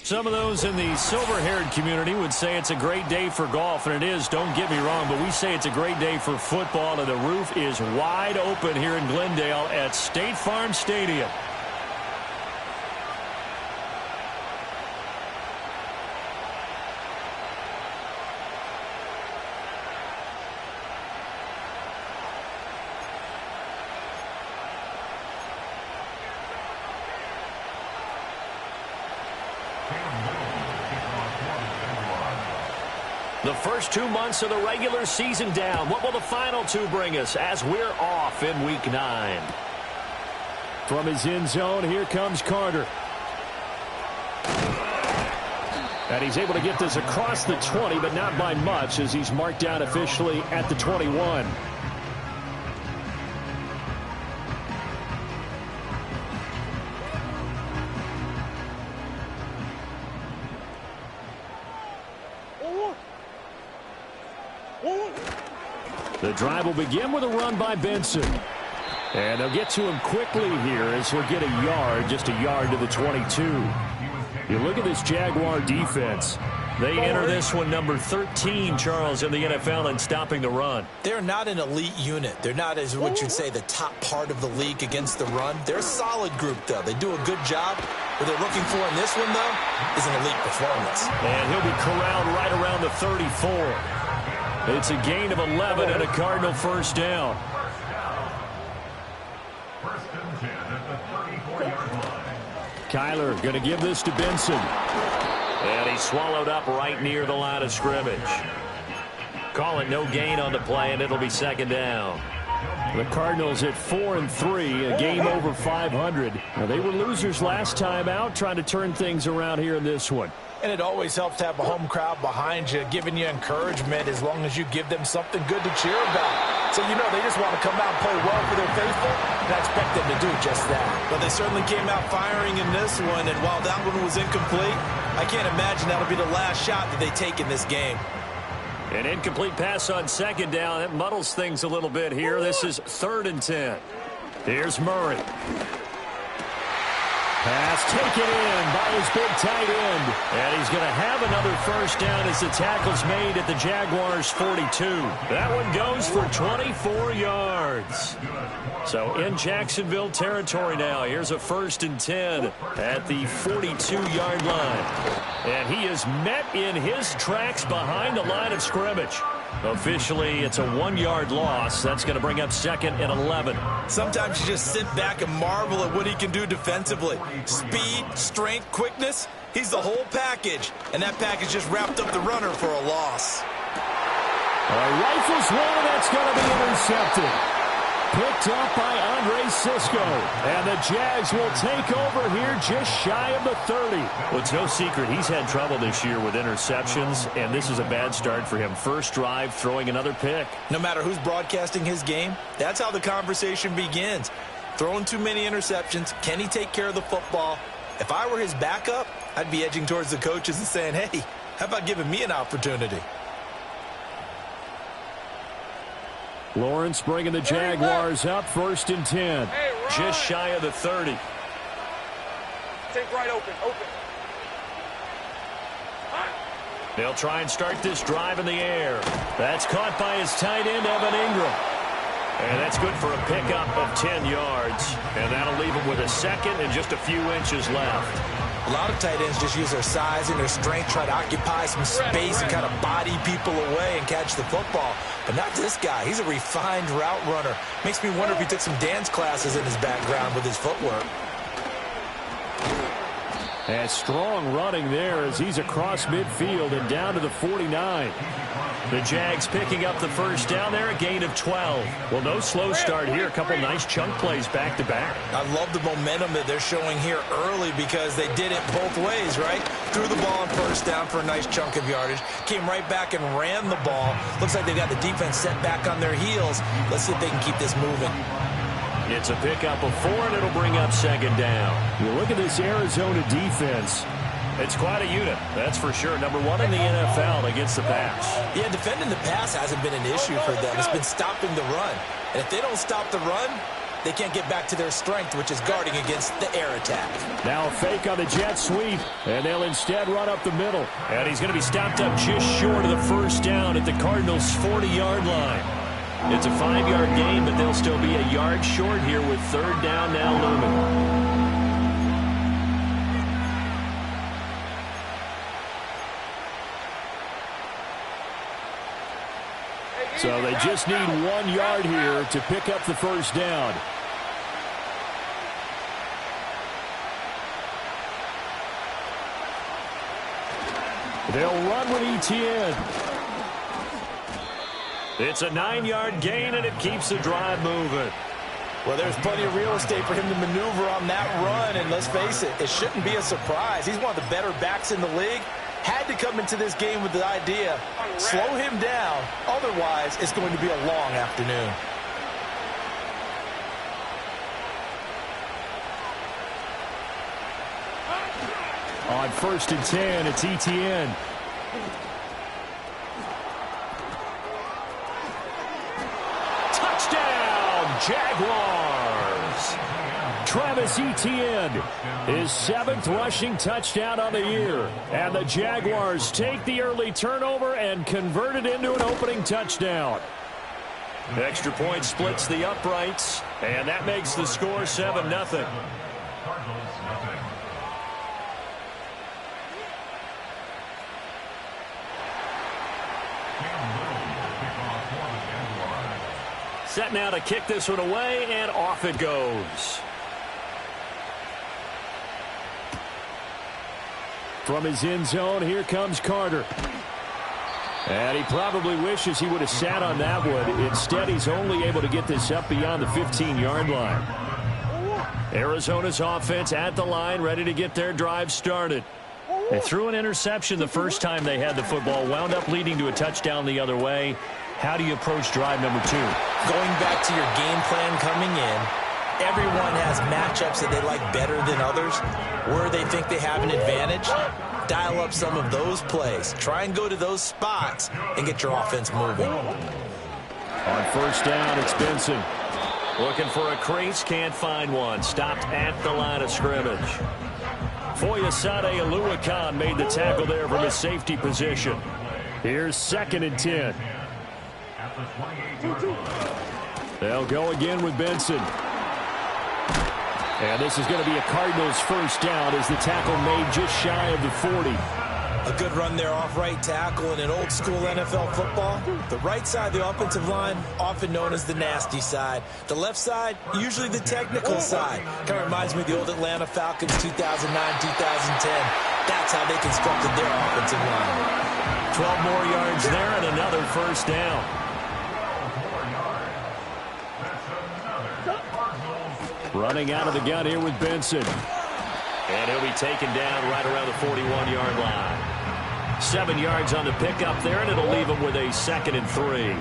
Some of those in the silver-haired community would say it's a great day for golf, and it is, don't get me wrong, but we say it's a great day for football, and the roof is wide open here in Glendale at State Farm Stadium. The first 2 months of the regular season down. What will the final two bring us as we're off in Week 9? From his end zone, here comes Carter. And he's able to get this across the 20, but not by much as he's marked down officially at the 21. The drive will begin with a run by Benson. And they'll get to him quickly here as he'll get a yard, just a yard to the 22. You look at this Jaguar defense. They enter this one number 13, Charles, in the NFL in stopping the run. They're not an elite unit. They're not, as what you'd say, the top part of the league against the run. They're a solid group, though. They do a good job. What they're looking for in this one, though, is an elite performance. And he'll be corralled right around the 34. It's a gain of 11 and a Cardinal first down. Kyler going to give this to Benson. And he's swallowed up right near the line of scrimmage. Call it no gain on the play, and it'll be second down. The Cardinals at 4-3, a game over 500. Now, they were losers last time out, trying to turn things around here in this one. And it always helps to have a home crowd behind you, giving you encouragement as long as you give them something good to cheer about. So, you know, they just want to come out and play well for their faithful, and I expect them to do just that. But they certainly came out firing in this one, and while that one was incomplete, I can't imagine that'll be the last shot that they take in this game. An incomplete pass on second down. That muddles things a little bit here. This is 3rd and 10. Here's Murray. Pass taken in by his big tight end. And he's going to have another first down as the tackle's made at the Jaguars' 42. That one goes for 24 yards. So in Jacksonville territory now. Here's a 1st and 10 at the 42-yard line. And he is met in his tracks behind the line of scrimmage. Officially, it's a 1-yard loss. That's going to bring up 2nd and 11. Sometimes you just sit back and marvel at what he can do defensively. Speed, strength, quickness, he's the whole package. And that package just wrapped up the runner for a loss. Rifles one, and that's going to be intercepted. Picked up by Andre Sisco. And the Jags will take over here just shy of the 30. Well, it's no secret he's had trouble this year with interceptions, and this is a bad start for him. First drive, throwing another pick. No matter who's broadcasting his game, that's how the conversation begins. Throwing too many interceptions, can he take care of the football? If I were his backup, I'd be edging towards the coaches and saying, hey, how about giving me an opportunity? Lawrence bringing the Jaguars up, 1st and 10. Just shy of the 30. Take right open. They'll try and start this drive in the air. That's caught by his tight end, Evan Ingram. And that's good for a pickup of 10 yards. And that'll leave him with a 2nd and just a few inches left. A lot of tight ends just use their size and their strength, try to occupy some space and kind of body people away and catch the football. But not this guy. He's a refined route runner. Makes me wonder if he took some dance classes in his background with his footwork. And strong running there as he's across midfield and down to the 49. The Jags picking up the first down there, a gain of 12. Well, no slow start here. A couple nice chunk plays back-to-back. I love the momentum that they're showing here early because they did it both ways, right? Threw the ball on first down for a nice chunk of yardage. Came right back and ran the ball. Looks like they got the defense set back on their heels. Let's see if they can keep this moving. It's a pickup of 4, and it'll bring up 2nd down. You look at this Arizona defense. It's quite a unit, that's for sure. Number 1 in the NFL against the pass. Yeah, defending the pass hasn't been an issue for them. It's been stopping the run. And if they don't stop the run, they can't get back to their strength, which is guarding against the air attack. Now a fake on the jet sweep, and they'll instead run up the middle. And he's going to be stopped up just short of the first down at the Cardinals' 40-yard line. It's a 5-yard gain, but they'll still be a yard short here with third down now looming. So they just need 1 yard here to pick up the first down. They'll run with Etienne. It's a 9-yard gain, and it keeps the drive moving. Well, there's plenty of real estate for him to maneuver on that run, and let's face it, it shouldn't be a surprise. He's one of the better backs in the league. Had to come into this game with the idea, slow him down, otherwise it's going to be a long afternoon. On 1st and 10, it's Etienne. Touchdown, Jaguars! Travis Etienne, his 7th rushing touchdown on the year. And the Jaguars take the early turnover and convert it into an opening touchdown. Extra point splits the uprights, and that makes the score 7-0. Set now to kick this one away, and off it goes. From his end zone, here comes Carter. And he probably wishes he would have sat on that one. Instead, he's only able to get this up beyond the 15-yard line. Arizona's offense at the line, ready to get their drive started. They threw an interception the first time they had the football, wound up leading to a touchdown the other way. How do you approach drive number 2? Going back to your game plan coming in, everyone has matchups that they like better than others. Where they think they have an advantage, dial up some of those plays. Try and go to those spots and get your offense moving. On 1st down, it's Benson. Looking for a crease, can't find one. Stopped at the line of scrimmage. Foyesade Aluakan made the tackle there from his safety position. Here's 2nd and 10. They'll go again with Benson. And this is going to be a Cardinals first down as the tackle made just shy of the 40. A good run there off right tackle in an old school NFL football. The right side of the offensive line, often known as the nasty side. The left side, usually the technical side. Kind of reminds me of the old Atlanta Falcons 2009-2010. That's how they constructed their offensive line. 12 more yards there and another first down. Running out of the gun here with Benson. And he'll be taken down right around the 41-yard line. 7 yards on the pickup there, and it'll leave him with a 2nd and 3.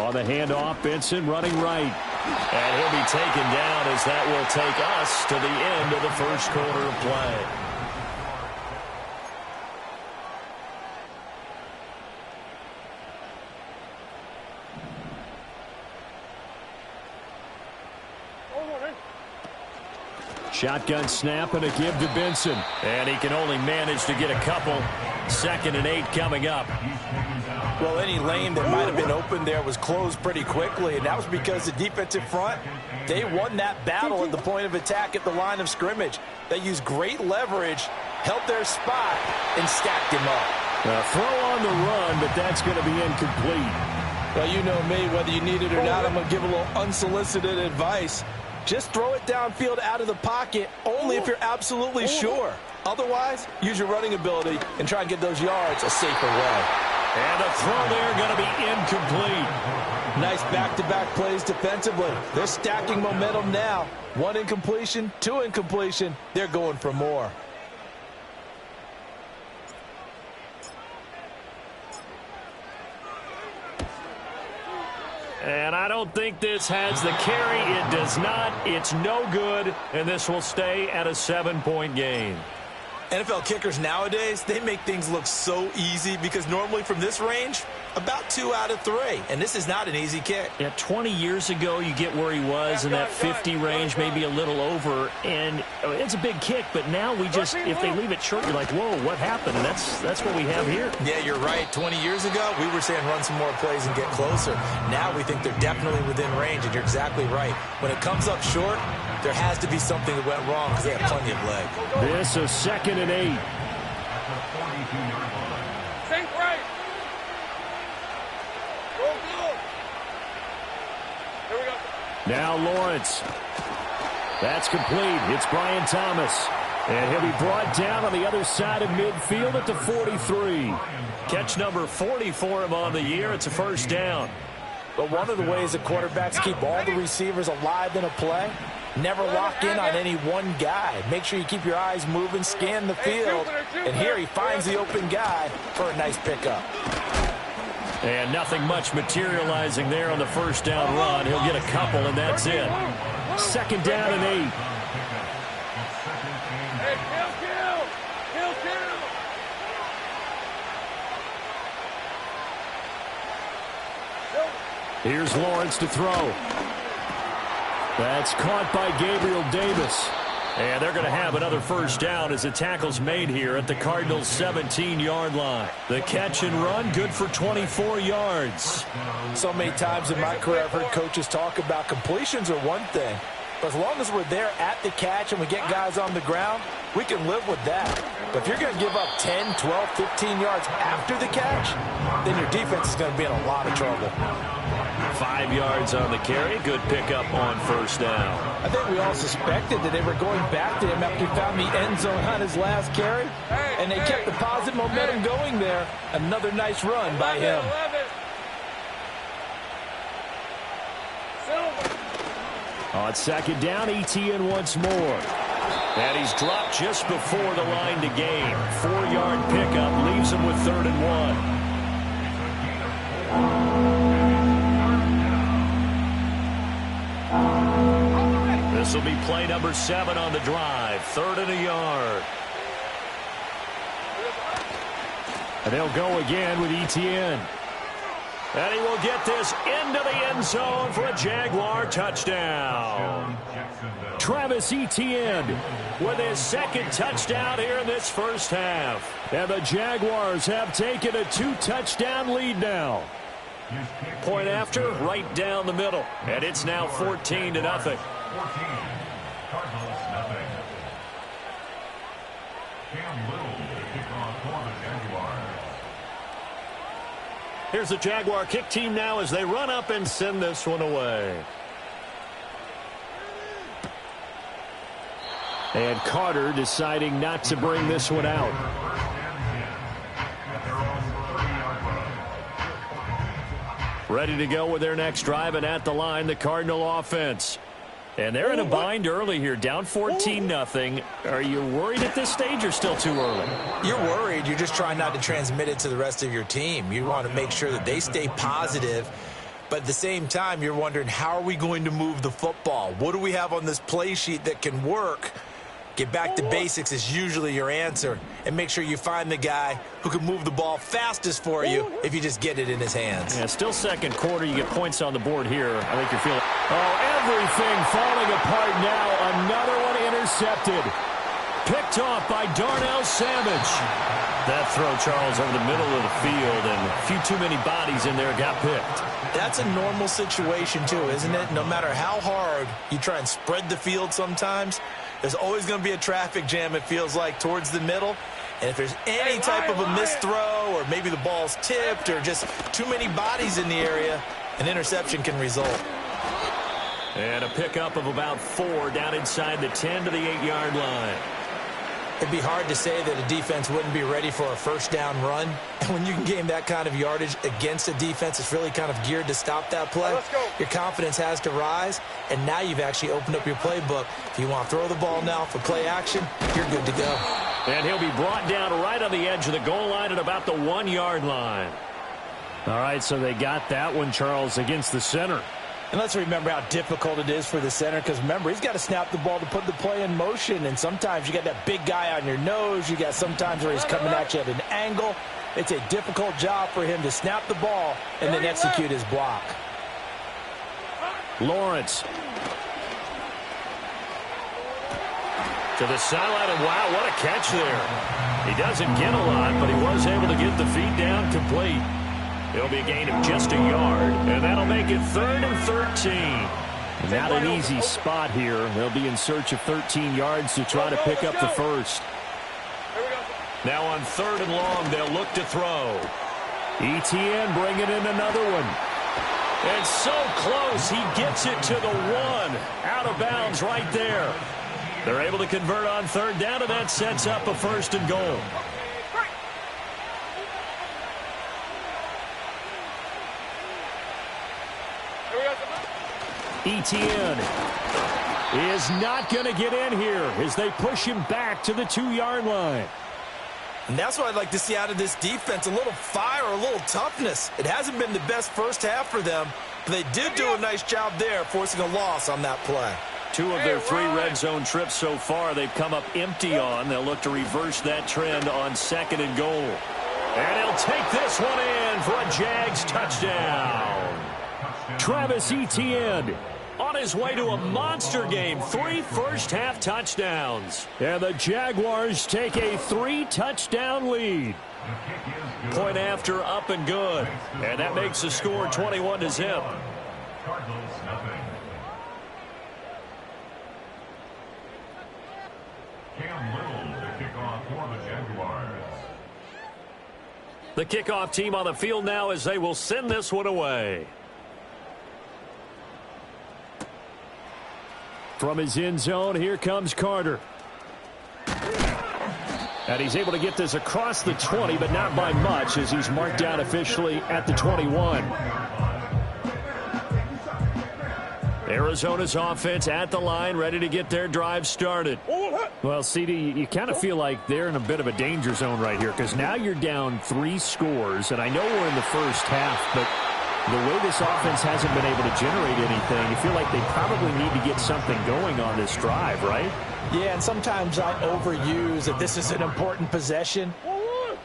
On the handoff, Benson running right. And he'll be taken down as that will take us to the end of the first quarter of play. Shotgun snap and a give to Benson. And he can only manage to get a couple. 2nd and 8 coming up. Well, any lane that might have been open there was closed pretty quickly, and that was because the defensive front, they won that battle at the point of attack at the line of scrimmage. They used great leverage, held their spot, and stacked him up. Throw on the run, but that's going to be incomplete. Well, you know me, whether you need it or not, I'm going to give a little unsolicited advice. Just throw it downfield out of the pocket only if you're absolutely sure. Otherwise, use your running ability and try and get those yards a safer way. And a throw there going to be incomplete. Nice back-to-back plays defensively. They're stacking momentum now. 1 incompletion, 2 incompletion. They're going for more. And I don't think this has the carry. It does not. It's no good. And this will stay at a 7-point game. NFL kickers nowadays, they make things look so easy because normally from this range, About 2 out of 3, and this is not an easy kick. Yeah, 20 years ago, you get where he was in that 50 range, maybe a little over, and it's a big kick, but now we just, if they leave it short, you're like, whoa, what happened? And that's what we have here. Yeah, you're right. 20 years ago, we were saying run some more plays and get closer. Now we think they're definitely within range, and you're exactly right. When it comes up short, there has to be something that went wrong because they have plenty of leg. This is 2nd and 8. Think right. Go. Here we go. Now Lawrence. That's complete. It's Brian Thomas. And he'll be brought down on the other side of midfield at the 43. Catch number 40 for him on the year. It's a first down. But one of the ways that quarterbacks keep all the receivers alive in a play, never lock in on any one guy. Make sure you keep your eyes moving, scan the field. And here he finds the open guy for a nice pickup. And nothing much materializing there on the first down run. He'll get a couple, and that's it. 2nd down and 8. Hey, kill. Here's Lawrence to throw. That's caught by Gabriel Davis. And they're going to have another first down as the tackle's made here at the Cardinals' 17-yard line. The catch and run, good for 24 yards. So many times in my career I've heard coaches talk about completions are one thing. But as long as we're there at the catch and we get guys on the ground, we can live with that. But if you're going to give up 10, 12, 15 yards after the catch, then your defense is going to be in a lot of trouble. 5 yards on the carry. Good pickup on first down. I think we all suspected that they were going back to him after he found the end zone on his last carry. And they kept the positive momentum going there. Another nice run by him. On 2nd down, ETN once more. And he's dropped just before the line to gain. 4-yard pickup leaves him with 3rd and 1. This will be play number 7 on the drive. 3rd and a yard. And they'll go again with ETN. And he will get this into the end zone for a Jaguar touchdown. Travis Etienne With his 2nd touchdown here in this first half. And the Jaguars have taken a 2-touchdown lead now. Point after, right down the middle. And it's now 14-0. Here's the Jaguar kick team now as they run up and send this one away. And Carter deciding not to bring this one out. Ready to go with their next drive, and at the line, the Cardinal offense. And they're in a bind early here, down 14-0. Are you worried at this stage or still too early? You're worried. You're just trying not to transmit it to the rest of your team. You want to make sure that they stay positive. But at the same time, you're wondering, how are we going to move the football? What do we have on this play sheet that can work? Get back to basics is usually your answer. And make sure you find the guy who can move the ball fastest for you if you just get it in his hands. Yeah, still second quarter. You get points on the board here. I think you're feeling... Oh, everything falling apart now. Another one intercepted. Picked off by Darnell Savage. That throw, Charles, over the middle of the field, and a few too many bodies in there got picked. That's a normal situation, too, isn't it? No matter how hard you try and spread the field sometimes, there's always going to be a traffic jam, it feels like, towards the middle. And if there's any type of a missed throw, or maybe the ball's tipped, or just too many bodies in the area, an interception can result. And a pickup of about 4 down inside the 10 to the 8-yard line. It'd be hard to say that a defense wouldn't be ready for a first down run. And when you can gain that kind of yardage against a defense that's really kind of geared to stop that play, your confidence has to rise. And now you've actually opened up your playbook. If you want to throw the ball now for play action, you're good to go. And he'll be brought down right on the edge of the goal line at about the 1-yard line. All right, so they got that one, Charles, against the center. And let's remember how difficult it is for the center, because remember, he's got to snap the ball to put the play in motion, and sometimes you got that big guy on your nose. You got sometimes where he's coming at you at an angle. It's a difficult job for him to snap the ball and then execute his block. Lawrence. To the sideline, and wow, what a catch there. He doesn't get a lot, but he was able to get the feet down complete. It'll be a gain of just a yard, and that'll make it 3rd and 13. Not an easy spot here. They'll be in search of 13 yards to try to pick up the first. Now on 3rd and long, they'll look to throw. ETN bringing in another one. And so close, he gets it to the 1. Out of bounds right there. They're able to convert on 3rd down, and that sets up a 1st and goal. ETN is not going to get in here as they push him back to the 2-yard line. And that's what I'd like to see out of this defense, a little fire, a little toughness. It hasn't been the best first half for them, but they did do a nice job there, forcing a loss on that play. 2 of their 3 red zone trips so far they've come up empty on. They'll look to reverse that trend on 2nd and goal. And he'll take this one in for a Jags touchdown. Travis Etienne on his way to a monster game. 3 first-half touchdowns. And the Jaguars take a 3-touchdown lead. Point after, up and good. And that makes the score 21-0. The kickoff team on the field now as they will send this one away. From his end zone, here comes Carter. And he's able to get this across the 20, but not by much as he's marked down officially at the 21. Arizona's offense at the line, ready to get their drive started. Well, CD, you kind of feel like they're in a bit of a danger zone right here because now you're down 3 scores, and I know we're in the first half, but the way this offense hasn't been able to generate anything, you feel like they probably need to get something going on this drive, right? Yeah, and sometimes I overuse that this is an important possession.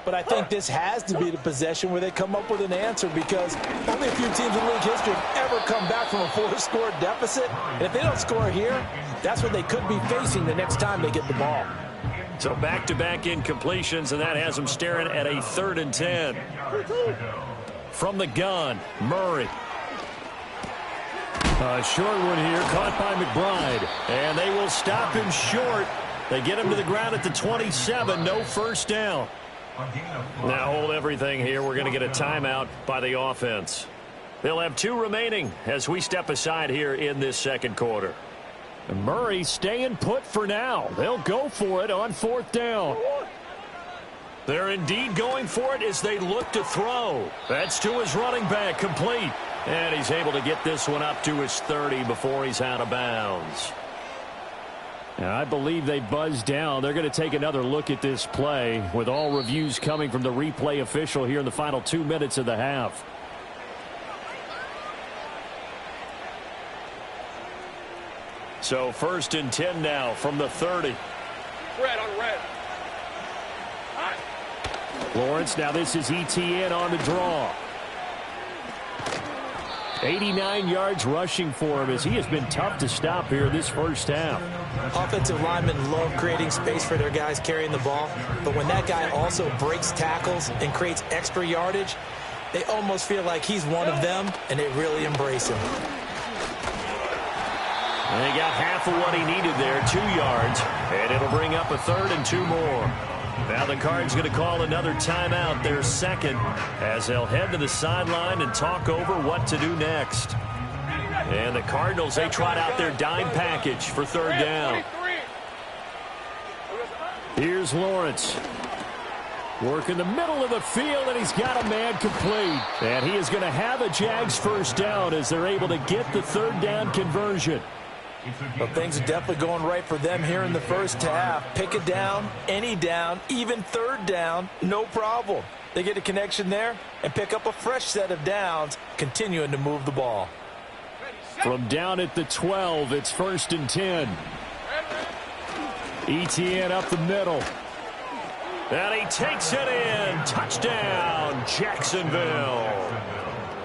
But I think this has to be the possession where they come up with an answer because only a few teams in league history have ever come back from a 4-score deficit. And if they don't score here, that's what they could be facing the next time they get the ball. So back-to-back incompletions, and that has them staring at a 3rd and 10. From the gun, Murray. A short one here, caught by McBride. And they will stop him short. They get him to the ground at the 27, no first down. Now hold everything here. We're going to get a timeout by the offense. They'll have 2 remaining as we step aside here in this 2nd quarter. And Murray staying put for now. They'll go for it on 4th down. They're indeed going for it as they look to throw. That's to his running back, complete. And he's able to get this one up to his 30 before he's out of bounds. And I believe they buzzed down. They're going to take another look at this play with all reviews coming from the replay official here in the final 2 minutes of the half. So 1st and 10 now from the 30. Red on red. Lawrence, now this is ETN on the draw. 89 yards rushing for him as he has been tough to stop here this first half. Offensive linemen love creating space for their guys carrying the ball, but when that guy also breaks tackles and creates extra yardage, they almost feel like he's one of them, and they really embrace him. And he got half of what he needed there, 2 yards, and it'll bring up a 3rd and 2 more. Now the Cards going to call another timeout, their 2nd, as they'll head to the sideline and talk over what to do next. And the Cardinals, they trot out their dime package for 3rd down. Here's Lawrence. Working the middle of the field, and he's got a man complete. And he is going to have a Jags first down as they're able to get the 3rd down conversion. Well, things are definitely going right for them here in the first half. Pick it down, any down, even 3rd down, no problem. They get a connection there and pick up a fresh set of downs, continuing to move the ball. From down at the 12, it's 1st and 10. ETN up the middle. And he takes it in. Touchdown, Jacksonville.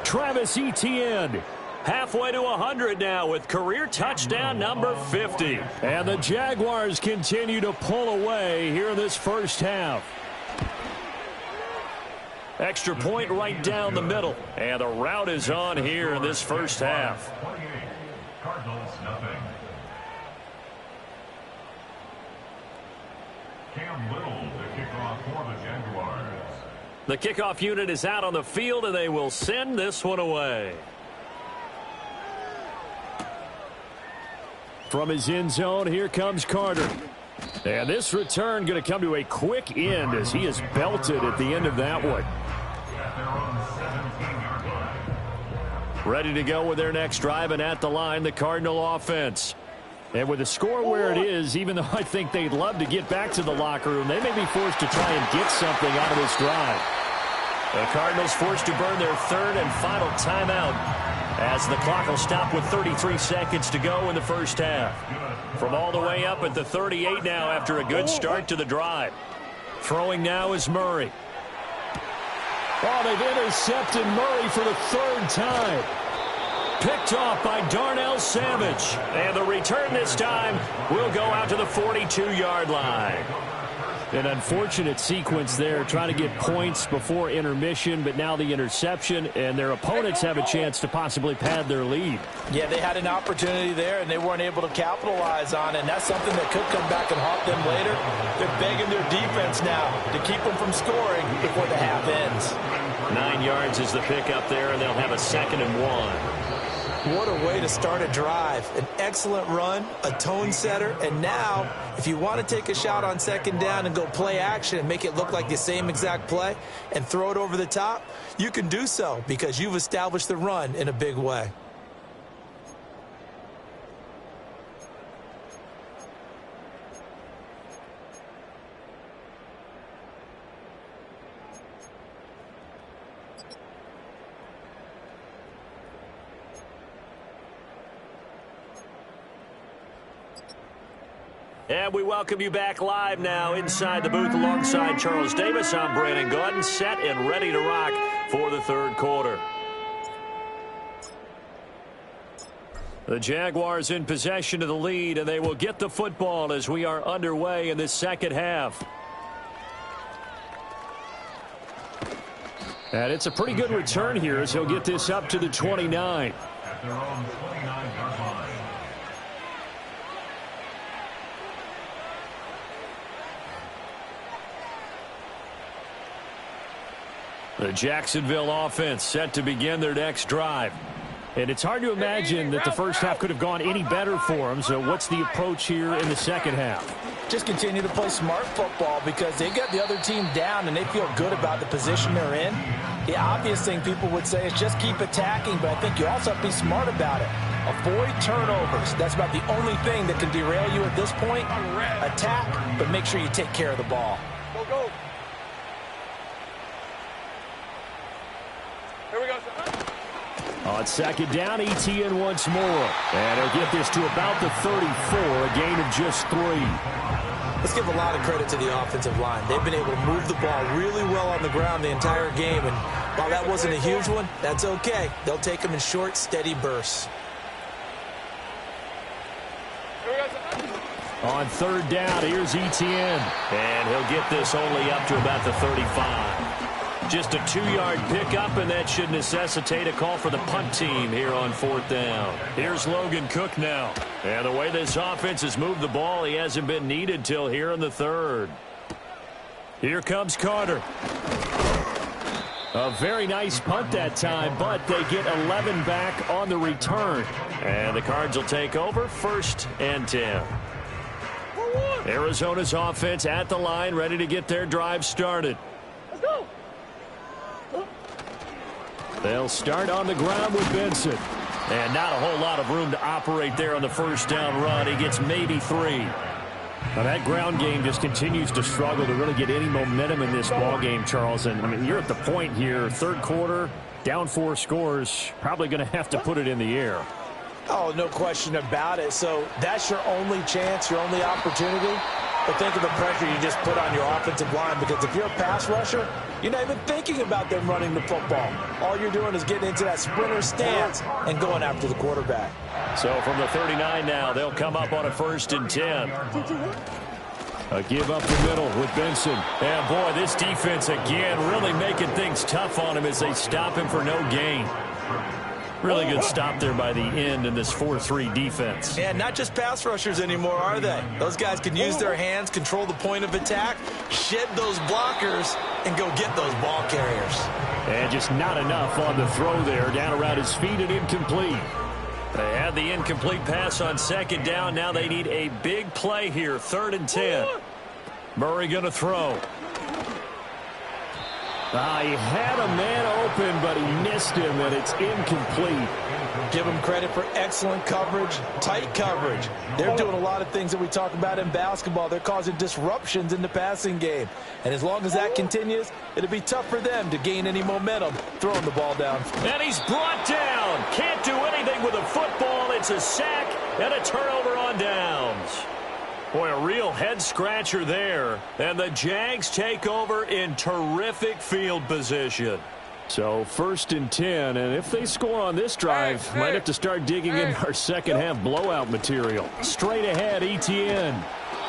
Travis Etienne. Halfway to 100 now with career touchdown number 50. And the Jaguars continue to pull away here in this first half. Extra point right down the middle. And the route is on here in this first half. Cardinals, nothing. Cam Little, the kickoff for the Jaguars. The kickoff unit is out on the field, and they will send this one away. From his end zone, here comes Carter. And this return going to come to a quick end as he is belted at the end of that one. Ready to go with their next drive, and at the line, the Cardinal offense. And with the score where it is, even though I think they'd love to get back to the locker room, they may be forced to try and get something out of this drive. The Cardinals forced to burn their third and final timeout as the clock will stop with 33 seconds to go in the first half. From all the way up at the 38 now after a good start to the drive. Throwing now is Murray. Oh, they've intercepted Murray for the third time. Picked off by Darnell Savage. And the return this time will go out to the 42-yard line. An unfortunate sequence there, trying to get points before intermission, but now the interception, and their opponents have a chance to possibly pad their lead. Yeah, they had an opportunity there, and they weren't able to capitalize on it, and that's something that could come back and haunt them later. They're begging their defense now to keep them from scoring before the half ends. 9 yards is the pickup there, and they'll have a 2nd and 1. What a way to start a drive. An excellent run, a tone setter, and now if you want to take a shot on 2nd down and go play action and make it look like the same exact play and throw it over the top, you can do so because you've established the run in a big way. And we welcome you back live now inside the booth alongside Charles Davis. I'm Brandon Gordon, set and ready to rock for the third quarter. The Jaguars in possession of the lead, and they will get the football as we are underway in this second half. And it's a pretty good return here as he'll get this up to the 29. At their own 29-yard line. The Jacksonville offense set to begin their next drive. And it's hard to imagine that the first half could have gone any better for them. So what's the approach here in the second half? Just continue to play smart football because they got the other team down and they feel good about the position they're in. The obvious thing people would say is just keep attacking, but I think you also have to be smart about it. Avoid turnovers. That's about the only thing that can derail you at this point. Attack, but make sure you take care of the ball. Go, go. Here we go, sir. On 2nd down, Etienne once more. And he'll get this to about the 34, a gain of just 3. Let's give a lot of credit to the offensive line. They've been able to move the ball really well on the ground the entire game. And while that wasn't a huge one, that's okay. They'll take them in short, steady bursts. Here we go, sir. On 3rd down, here's Etienne. And he'll get this only up to about the 35. Just a 2-yard pickup, and that should necessitate a call for the punt team here on 4th down. Here's Logan Cook now. And the way this offense has moved the ball, he hasn't been needed till here in the 3rd. Here comes Carter. A very nice punt that time, but they get 11 back on the return. And the Cards will take over 1st and 10. Arizona's offense at the line, ready to get their drive started. Let's go. They'll start on the ground with Benson. And not a whole lot of room to operate there on the 1st down run. He gets maybe 3. Now that ground game just continues to struggle to really get any momentum in this ball game, Charles. And I mean, you're at the point here, 3rd quarter, down 4 scores, probably going to have to put it in the air. Oh, no question about it. So that's your only chance, your only opportunity. But think of the pressure you just put on your offensive line, because if you're a pass rusher, you're not even thinking about them running the football. All you're doing is getting into that sprinter stance and going after the quarterback. So from the 39 now, they'll come up on a 1st and 10. A give up the middle with Benson. And boy, this defense again really making things tough on him as they stop him for no gain. Really good stop there by the end in this 4-3 defense. And not just pass rushers anymore, are they? Those guys can use their hands, control the point of attack, shed those blockers, and go get those ball carriers. And just not enough on the throw there. Down around his feet and incomplete. They had the incomplete pass on 2nd down. Now they need a big play here, 3rd and 10. Murray going to throw. He had a man open, but he missed him, and it's incomplete. Give them credit for excellent coverage, tight coverage. They're doing a lot of things that we talk about in basketball. They're causing disruptions in the passing game. And as long as that continues, it'll be tough for them to gain any momentum throwing the ball down. And he's brought down. Can't do anything with a football. It's a sack and a turnover on downs. Boy, a real head-scratcher there. And the Jags take over in terrific field position. So 1st and 10, and if they score on this drive, might have to start digging in our second-half blowout material. Straight ahead, Etienne.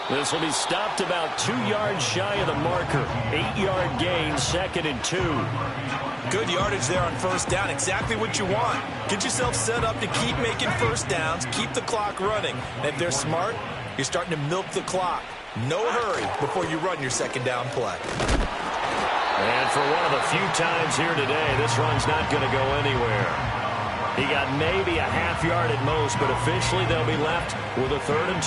This will be stopped about 2 yards shy of the marker. 8-yard gain, 2nd and 2. Good yardage there on 1st down. Exactly what you want. Get yourself set up to keep making 1st downs, keep the clock running. And if they're smart, you're starting to milk the clock. No hurry before you run your 2nd down play. And for one of the few times here today, this run's not going to go anywhere. He got maybe a half yard at most, but officially they'll be left with a 3rd and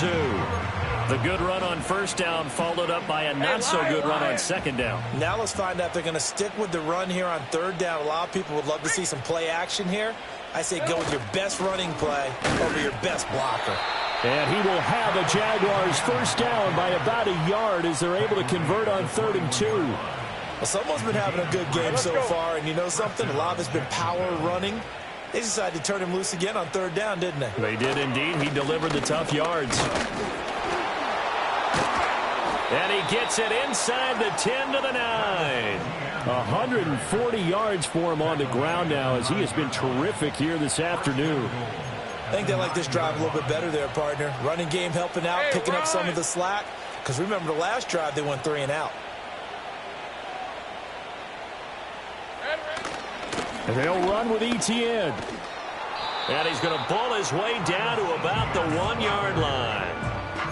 2. The good run on 1st down followed up by a not-so-good run on 2nd down. Now let's find out if they're going to stick with the run here on 3rd down. A lot of people would love to see some play action here. I say go with your best running play over your best blocker. And he will have the Jaguars 1st down by about a yard as they're able to convert on 3rd and 2. Well, someone's been having a good game so far, and you know something? A lot of it's been power running. They decided to turn him loose again on 3rd down, didn't they? They did indeed. He delivered the tough yards. And he gets it inside the 10 to the 9. 140 yards for him on the ground now as he has been terrific here this afternoon. I think they like this drive a little bit better there, partner. Running game helping out, picking up some of the slack. Because remember the last drive, they went 3 and out. And they'll run with Etienne. And he's going to pull his way down to about the 1-yard line.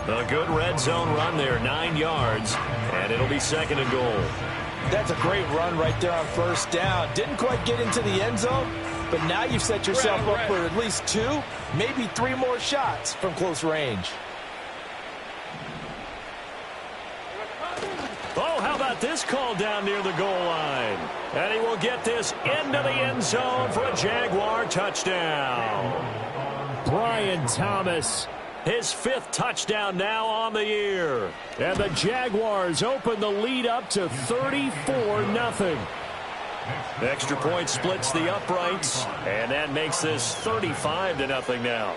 A good red zone run there, 9 yards. And it'll be 2nd and goal. That's a great run right there on 1st down. Didn't quite get into the end zone, but now you've set yourself up for at least 2, maybe 3 more shots from close range. Oh, how about this call down near the goal line? And he will get this into the end zone for a Jaguar touchdown. Brian Thomas. His 5th touchdown now on the year. And the Jaguars open the lead up to 34-0. Extra point splits the uprights, and that makes this 35-0 now.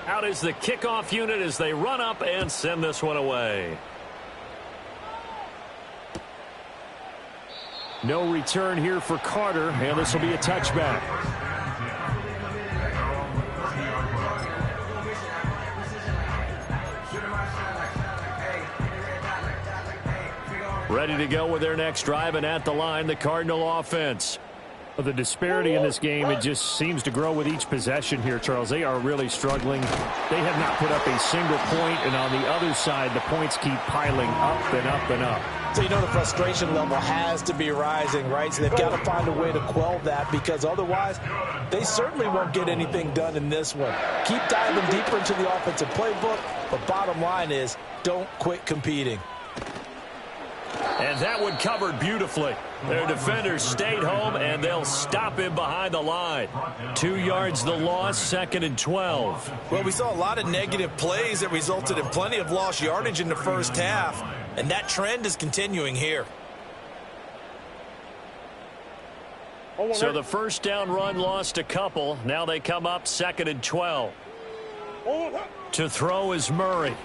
Out is the kickoff unit as they run up and send this one away. No return here for Carter, and this will be a touchback. Ready to go with their next drive, and at the line, the Cardinal offense. The disparity in this game, it just seems to grow with each possession here, Charles. They are really struggling. They have not put up a single point, and on the other side, the points keep piling up and up and up. So you know the frustration level has to be rising, right? So they've got to find a way to quell that, because otherwise they certainly won't get anything done in this one. Keep diving deeper into the offensive playbook, but bottom line is don't quit competing. And that one covered beautifully. Their defenders stayed home, and they'll stop him behind the line. 2 yards the loss, 2nd and 12. Well, we saw a lot of negative plays that resulted in plenty of lost yardage in the 1st half, and that trend is continuing here. So the 1st down run lost a couple. Now they come up 2nd and 12. To throw is Murray.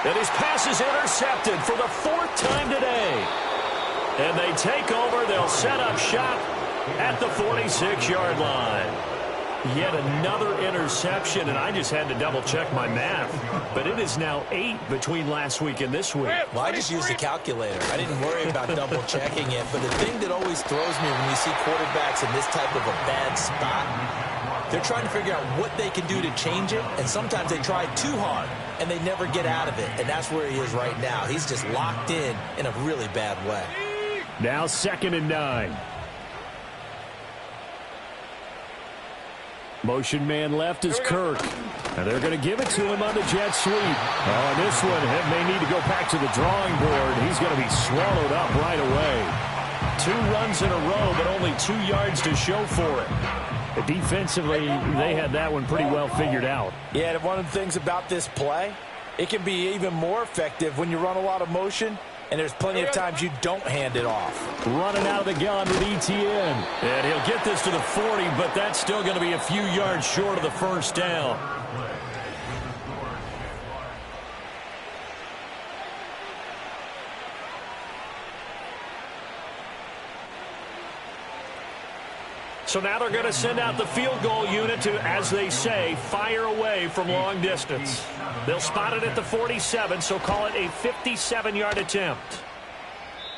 And his pass is intercepted for the 4th time today. And they take over. They'll set up shop at the 46-yard line. Yet another interception, and I just had to double-check my math. But it is now 8 between last week and this week. Well, I just used a calculator. I didn't worry about double-checking it. But the thing that always throws me when you see quarterbacks in this type of a bad spot, they're trying to figure out what they can do to change it, and sometimes they try too hard, and they never get out of it. And that's where he is right now. He's just locked in a really bad way. Now 2nd and 9. Motion man left is Kirk. And they're going to give it to him on the jet sweep. On this one, he may need to go back to the drawing board. He's going to be swallowed up right away. 2 runs in a row, but only 2 yards to show for it. Defensively, they had that one pretty well figured out. Yeah, and one of the things about this play, it can be even more effective when you run a lot of motion, and there's plenty of times you don't hand it off. Running out of the gun with ETN. And he'll get this to the 40, but that's still going to be a few yards short of the first down. So now they're going to send out the field goal unit to, as they say, fire away from long distance. They'll spot it at the 47, so call it a 57-yard attempt.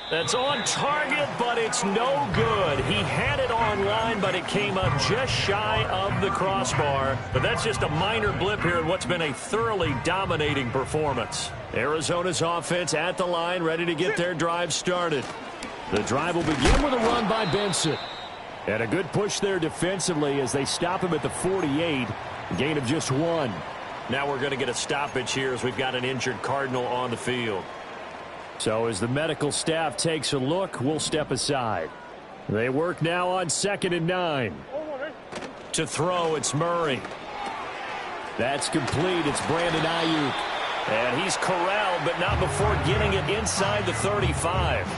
That's on target, but it's no good. He had it on line, but it came up just shy of the crossbar. But that's just a minor blip here in what's been a thoroughly dominating performance. Arizona's offense at the line, ready to get their drive started. The drive will begin with a run by Benson. And a good push there defensively as they stop him at the 48. Gain of just 1. Now we're going to get a stoppage here as we've got an injured Cardinal on the field. So as the medical staff takes a look, we'll step aside. They work now on 2nd and 9. To throw, it's Murray. That's complete. It's Brandon Ayuk. And he's corralled, but not before getting it inside the 35.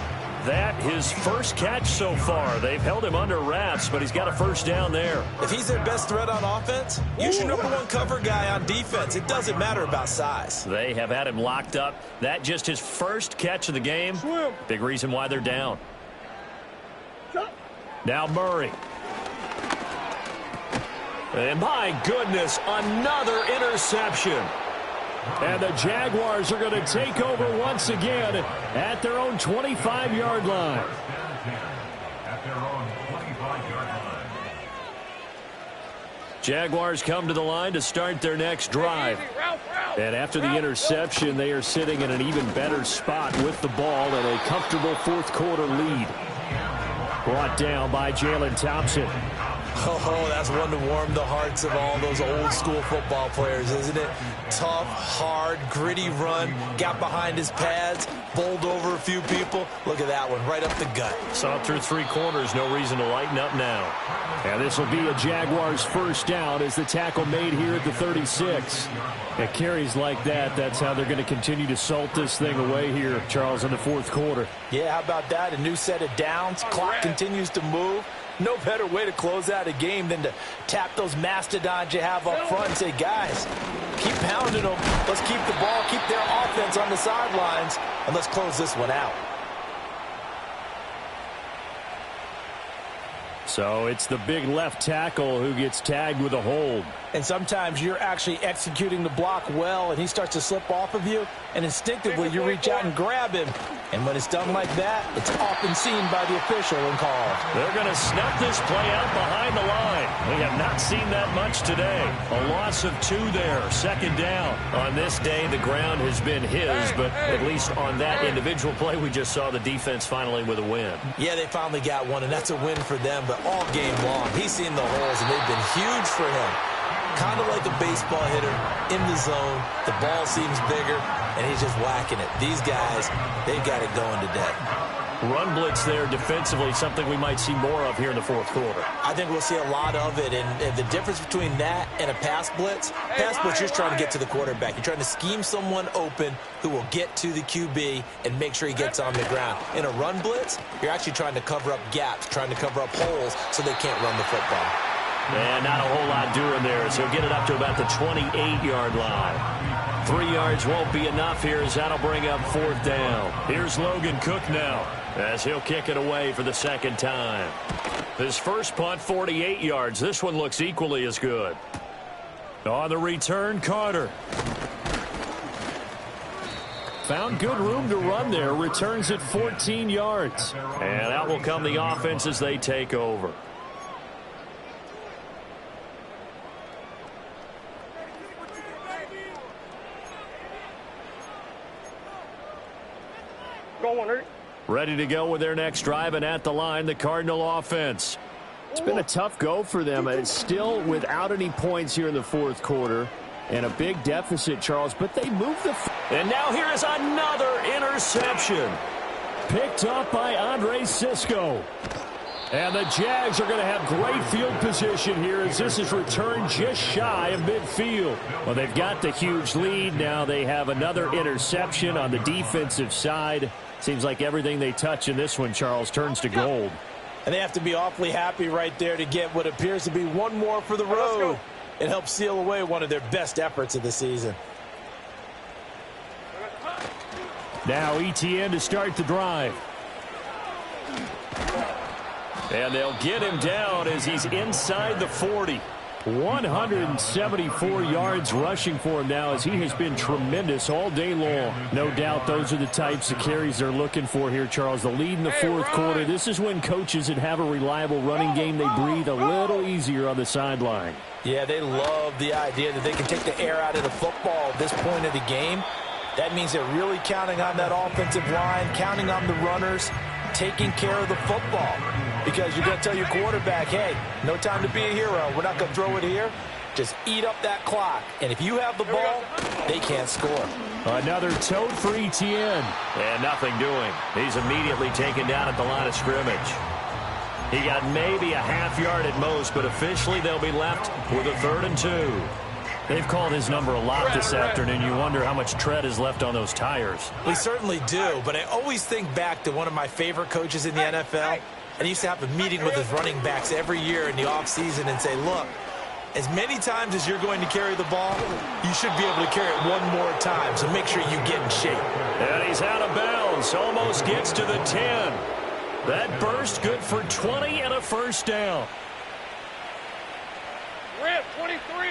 That his first catch so far. They've held him under wraps, but he's got a first down there. If he's their best threat on offense, use your #1 cover guy on defense. It doesn't matter about size. They have had him locked up. That just his first catch of the game. Big reason why they're down. Now Murray. And my goodness, another interception. And the Jaguars are going to take over once again at their own 25-yard line. At their own 25-yard line. Jaguars come to the line to start their next drive. And after the interception, they are sitting in an even better spot with the ball and a comfortable fourth-quarter lead. Brought down by Jalen Thompson. Oh, that's one to warm the hearts of all those old-school football players, isn't it? Tough, hard, gritty run, got behind his pads, bowled over a few people. Look at that one, right up the gut. Saw it through 3 quarters, no reason to lighten up now. And this will be a Jaguars first down as the tackle made here at the 36. At carries like that, that's how they're going to continue to salt this thing away here, Charles, in the fourth quarter. Yeah, how about that? A new set of downs. Clock continues to move. No better way to close out a game than to tap those mastodons you have up front and say, guys, keep pounding them. Let's keep the ball, keep their offense on the sidelines, and let's close this one out. So it's the big left tackle who gets tagged with a hold. And sometimes you're actually executing the block well, and he starts to slip off of you, and instinctively you reach out and grab him. And when it's done like that, it's often seen by the official and called. They're going to snuff this play out behind the line. We have not seen that much today. A loss of 2 there, 2nd down. On this day, the ground has been his, but at least on that individual play, we just saw the defense finally with a win. Yeah, they finally got one, and that's a win for them, but all game long, he's seen the holes, and they've been huge for him. Kind of like a baseball hitter in the zone. The ball seems bigger, and he's just whacking it. These guys, they've got it going today. Run blitz there defensively, something we might see more of here in the fourth quarter. I think we'll see a lot of it, and the difference between that and a pass blitz, you're just trying to get to the quarterback. You're trying to scheme someone open who will get to the QB and make sure he gets on the ground. In a run blitz, you're actually trying to cover up gaps, trying to cover up holes so they can't run the football. And not a whole lot doing there, so he'll get it up to about the 28-yard line. 3 yards won't be enough here as that'll bring up 4th down. Here's Logan Cook now as he'll kick it away for the 2nd time. His first punt, 48 yards. This one looks equally as good. On the return, Carter. Found good room to run there. Returns at 14 yards. And out will come the offense as they take over. Ready to go with their next drive, and at the line, the Cardinal offense. It's been a tough go for them. It's still without any points here in the 4th quarter. And a big deficit, Charles, but they moved the... And now here is another interception. Picked up by Andre Sisco. And the Jags are going to have great field position here as this is returned just shy of midfield. Well, they've got the huge lead. Now they have another interception on the defensive side. Seems like everything they touch in this one, Charles, turns to gold. And they have to be awfully happy right there to get what appears to be one more for the road. It helps seal away one of their best efforts of the season. Now ETN to start the drive. And they'll get him down as he's inside the 40. 174 yards rushing for him now as he has been tremendous all day long. No doubt those are the types of carries they're looking for here, Charles. The lead in the 4th quarter. This is when coaches that have a reliable running game, they breathe a little easier on the sideline. Yeah, they love the idea that they can take the air out of the football at this point of the game. That means they're really counting on that offensive line, counting on the runners, taking care of the football. Because you're going to tell your quarterback, hey, no time to be a hero. We're not going to throw it here. Just eat up that clock. And if you have the ball, they can't score. Another tote for ETN. And nothing doing. He's immediately taken down at the line of scrimmage. He got maybe a half yard at most, but officially they'll be left with a 3rd and 2. They've called his number a lot this afternoon. You wonder how much tread is left on those tires. We certainly do, but I always think back to one of my favorite coaches in the NFL. And he used to have a meeting with his running backs every year in the offseason and say, look, as many times as you're going to carry the ball, you should be able to carry it one more time, so make sure you get in shape. And he's out of bounds, almost gets to the 10. That burst good for 20 and a 1st down. Rip, 23.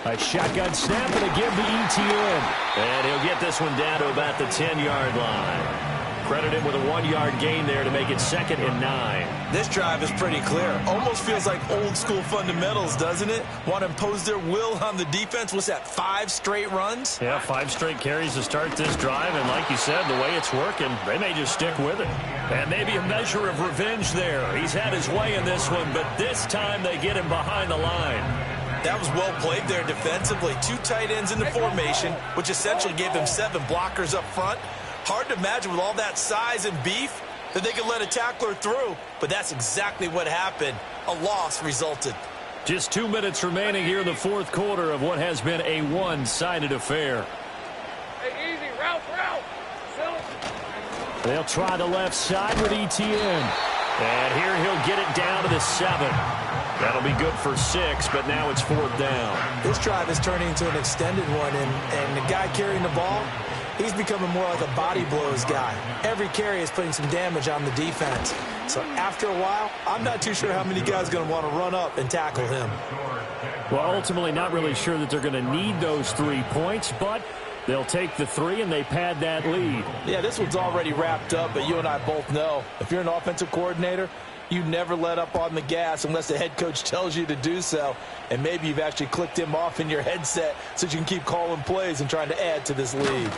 A shotgun snap and again to ETN. And he'll get this one down to about the 10-yard line. Credit him with a 1-yard gain there to make it 2nd and 9. This drive is pretty clear. Almost feels like old school fundamentals, doesn't it? Want to impose their will on the defense. What's that, 5 straight runs? Yeah, 5 straight carries to start this drive. And like you said, the way it's working, they may just stick with it. And maybe a measure of revenge there. He's had his way in this one, but this time they get him behind the line. That was well played there defensively. 2 tight ends in the formation, which essentially gave them 7 blockers up front. Hard to imagine with all that size and beef that they could let a tackler through, but that's exactly what happened. A loss resulted. Just 2 minutes remaining here in the 4th quarter of what has been a one-sided affair. Hey, easy, route. They'll try the left side with ETN. And here he'll get it down to the 7. That'll be good for 6, but now it's 4th down. This drive is turning into an extended one, and the guy carrying the ball, he's becoming more like a body blows guy. Every carry is putting some damage on the defense. So after a while, I'm not too sure how many guys are going to want to run up and tackle him. Well, ultimately not really sure that they're going to need those 3 points, but they'll take the 3 and they pad that lead. Yeah, this one's already wrapped up, but you and I both know if you're an offensive coordinator, you never let up on the gas unless the head coach tells you to do so. And maybe you've actually clicked him off in your headset so you can keep calling plays and trying to add to this lead.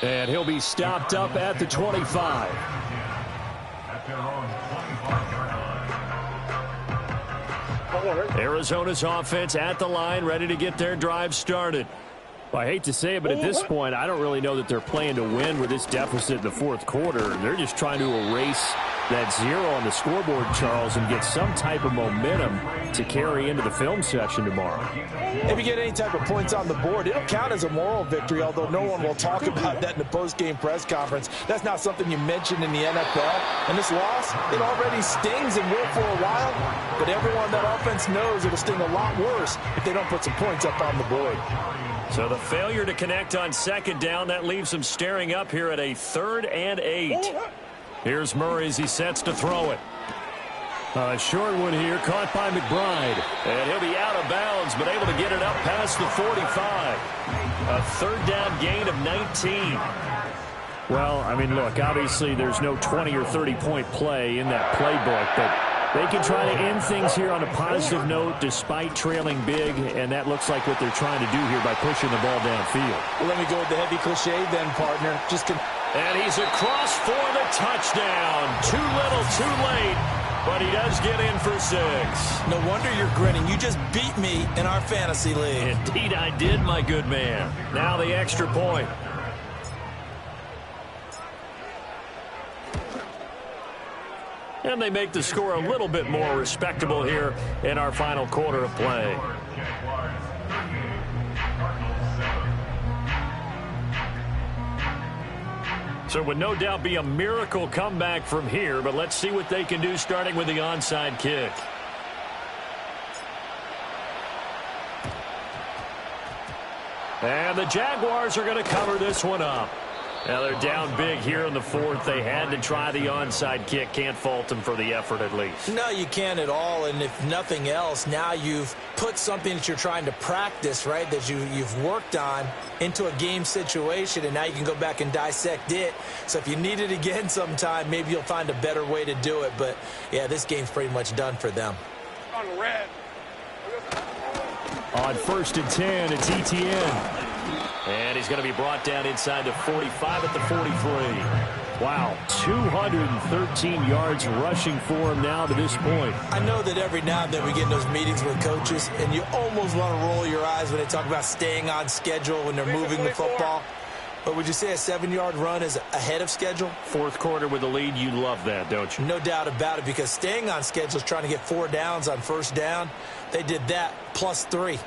And he'll be stopped up at the 25. At their own 25-yard line. Arizona's offense at the line, ready to get their drive started. Well, I hate to say it, but at this point, I don't really know that they're playing to win with this deficit in the 4th quarter. They're just trying to erase that 0 on the scoreboard, Charles, and get some type of momentum to carry into the film session tomorrow. If you get any type of points on the board, it'll count as a moral victory, although no one will talk about that in the post-game press conference. That's not something you mention in the NFL. And this loss, it already stings and will for a while, but everyone that offense knows it'll sting a lot worse if they don't put some points up on the board. So the failure to connect on second down, that leaves them staring up here at a 3rd and 8. Here's Murray as he sets to throw it. Short one here, caught by McBride. And he'll be out of bounds, but able to get it up past the 45. A 3rd down gain of 19. Well, I mean, look, obviously there's no 20 or 30-point play in that playbook, but they can try to end things here on a positive note despite trailing big, and that looks like what they're trying to do here by pushing the ball downfield. Well, let me go with the heavy cliche then, partner. And he's across for the touchdown. Too little, too late, but he does get in for 6. No wonder you're grinning. You just beat me in our fantasy league. Indeed I did, my good man. Now the extra point. And they make the score a little bit more respectable here in our final quarter of play. So it would no doubt be a miracle comeback from here, but let's see what they can do starting with the onside kick. And the Jaguars are going to cover this one up. Now they're down big here in the 4th. They had to try the onside kick. Can't fault them for the effort at least. No, you can't at all. And if nothing else, now you've put something that you're trying to practice, right, that you've worked on into a game situation, and now you can go back and dissect it. So if you need it again sometime, maybe you'll find a better way to do it. But, yeah, this game's pretty much done for them. On the red. On 1st and 10, it's ETN. And he's going to be brought down inside the 45 at the 43. Wow, 213 yards rushing for him now to this point. I know that every now and then we get in those meetings with coaches, and you almost want to roll your eyes when they talk about staying on schedule when they're moving the football. But would you say a 7-yard run is ahead of schedule? 4th quarter with the lead, you love that, don't you? No doubt about it, because staying on schedule is trying to get 4 downs on 1st down. They did that plus 3.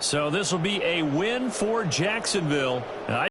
So this will be a win for Jacksonville.